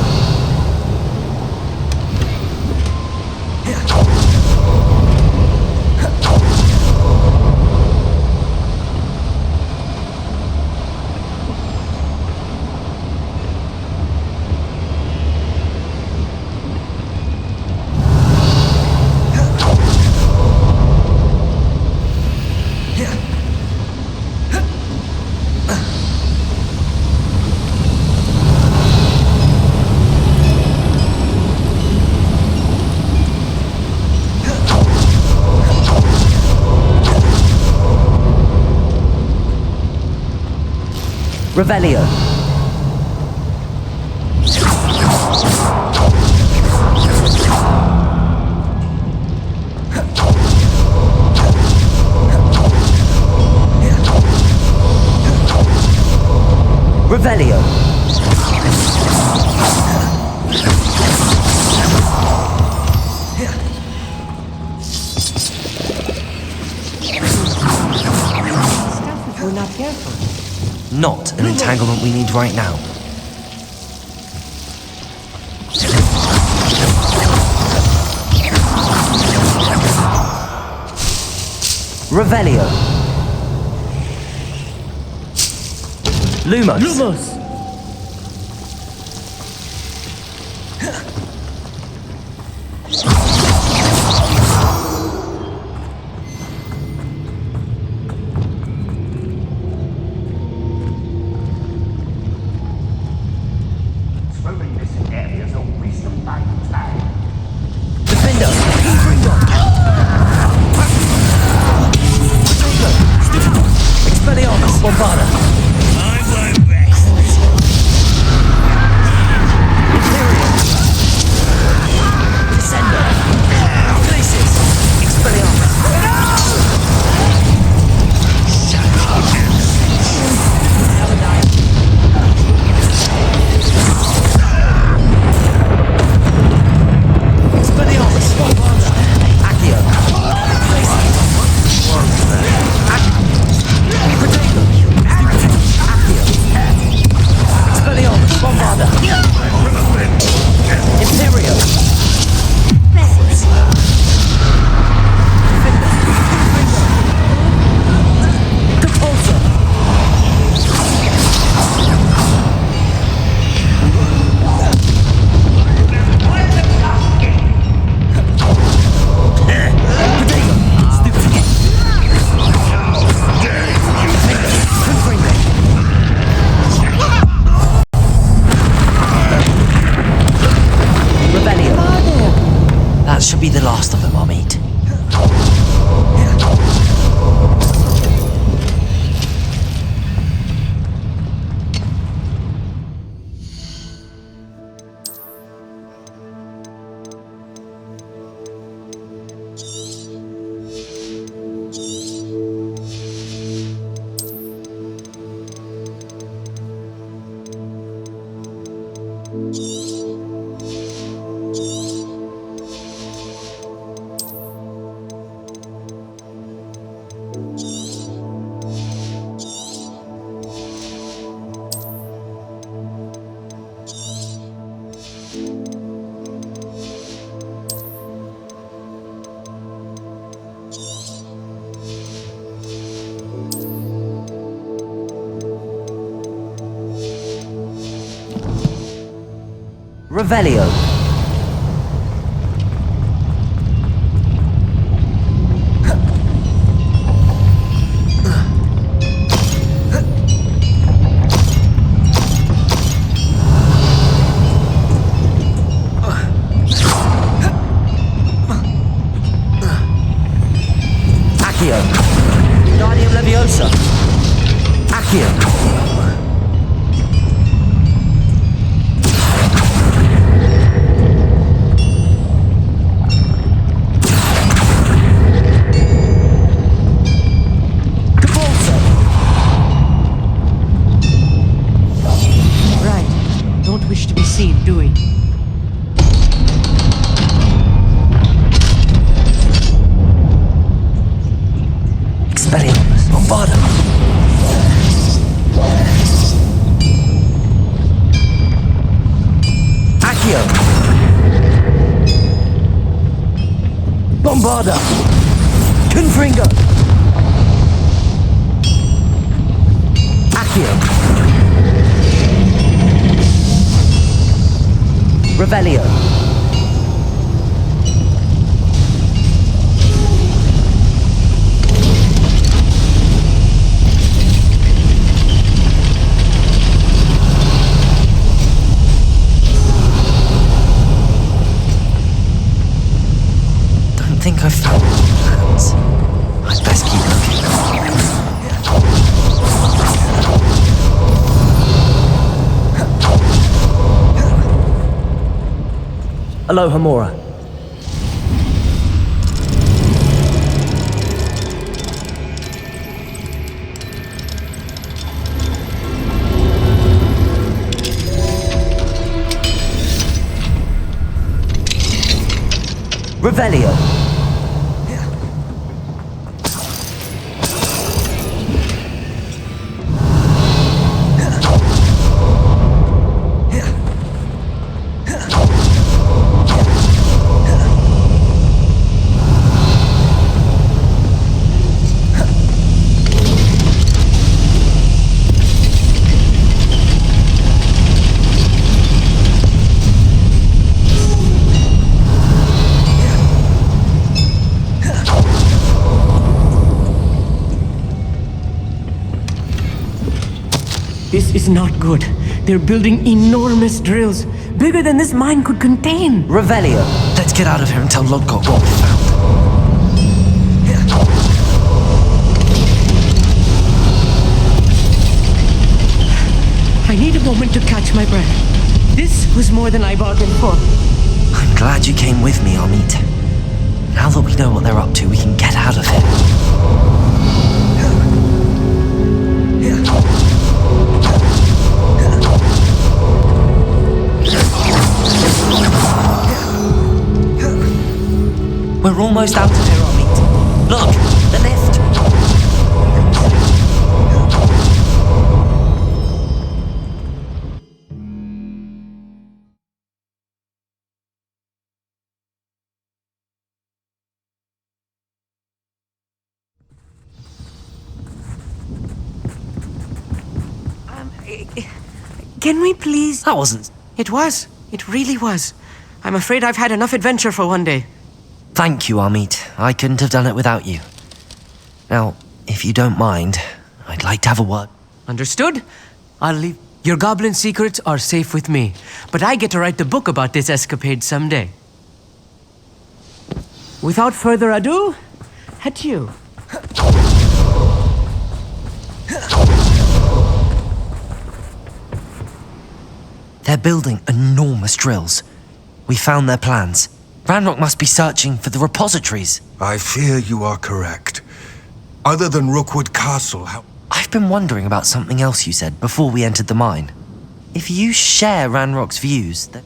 Revelio. Revelio. If we're not careful. Not an entanglement we need right now. Revelio. Lumos. Lumos. Should be the last of them I'll meet. Revelio. Accio. Repulsor. Accio. Right. Don't wish to be seen, do we? Expelliarmus. Bombarda. Accio. Bombarda. Confringo. Accio. Revelio. I think I've found plans. I'd best keep looking. Aloha Mora. Revelio. This is not good. They're building enormous drills, bigger than this mine could contain. Revelio. Let's get out of here and tell Lodgott what we found. I need a moment to catch my breath. This was more than I bargained for. I'm glad you came with me, Amit. Now that we know what they're up to, we can get out of here. We're almost out of here, Amit. Look, the lift. Can we please? That wasn't... It was. It really was. I'm afraid I've had enough adventure for one day. Thank you, Amit. I couldn't have done it without you. Now, if you don't mind, I'd like to have a word. Understood? I'll leave. Your goblin secrets are safe with me, but I get to write the book about this escapade someday. Without further ado, adieu. They're building enormous drills. We found their plans. Ranrock must be searching for the repositories. I fear you are correct. Other than Rookwood Castle, how... I've been wondering about something else you said before we entered the mine. If you share Ranrock's views, then...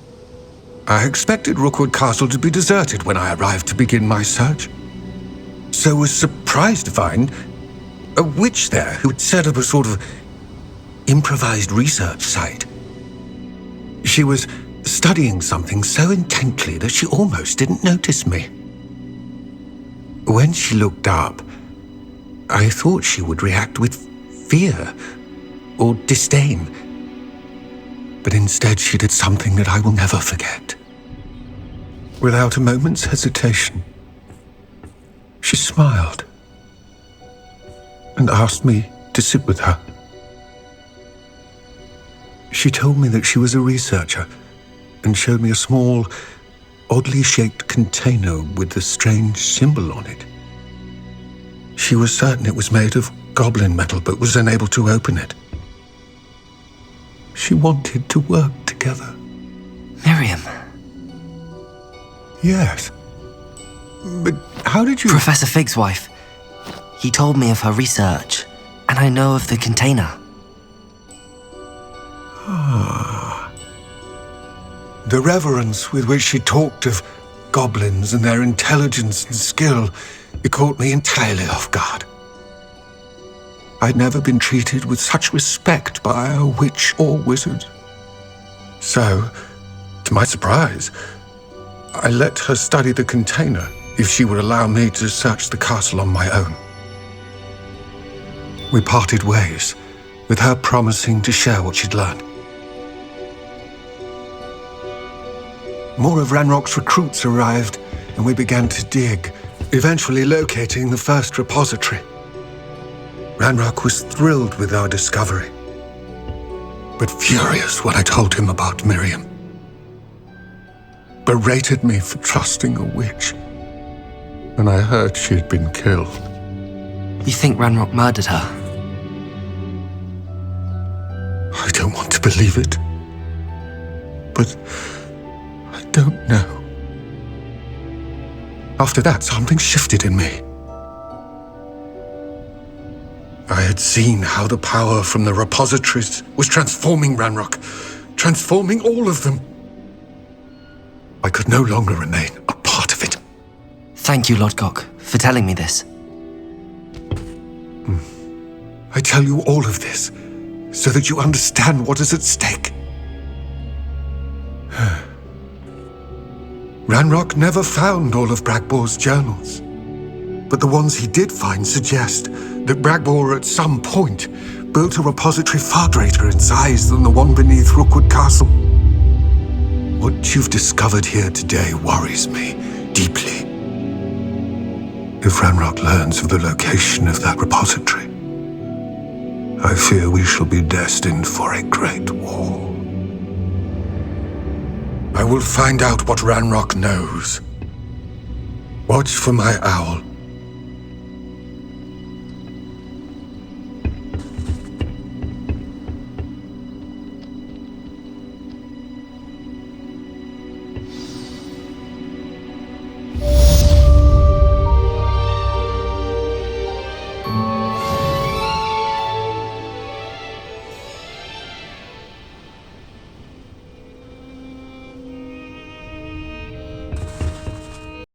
I expected Rookwood Castle to be deserted when I arrived to begin my search. So was surprised to find a witch there who had set up a sort of improvised research site. She was studying something so intently that she almost didn't notice me. When she looked up, I thought she would react with fear or disdain. But instead she did something that I will never forget. Without a moment's hesitation, she smiled and asked me to sit with her. She told me that she was a researcher and showed me a small, oddly shaped container with a strange symbol on it. She was certain it was made of goblin metal but was unable to open it. She wanted to work together. Miriam. Yes. But how did you... Professor Fig's wife. He told me of her research, and I know of the container. Ah. The reverence with which she talked of goblins and their intelligence and skill, it caught me entirely off guard. I'd never been treated with such respect by a witch or wizard. So, to my surprise, I let her study the container if she would allow me to search the castle on my own. We parted ways, with her promising to share what she'd learned. More of Ranrock's recruits arrived, and we began to dig, eventually locating the first repository. Ranrock was thrilled with our discovery, but furious when I told him about Miriam. Berated me for trusting a witch, and I heard she had been killed. You think Ranrock murdered her? I don't want to believe it, but I don't know. After that, something shifted in me. I had seen how the power from the repositories was transforming Ranrock, transforming all of them. I could no longer remain a part of it. Thank you, Lodgok, for telling me this. I tell you all of this so that you understand what is at stake. Ranrock never found all of Bragbor's journals, but the ones he did find suggest that Bragbor at some point built a repository far greater in size than the one beneath Rookwood Castle. What you've discovered here today worries me deeply. If Ranrock learns of the location of that repository, I fear we shall be destined for a great war. I will find out what Ranrock knows. Watch for my owl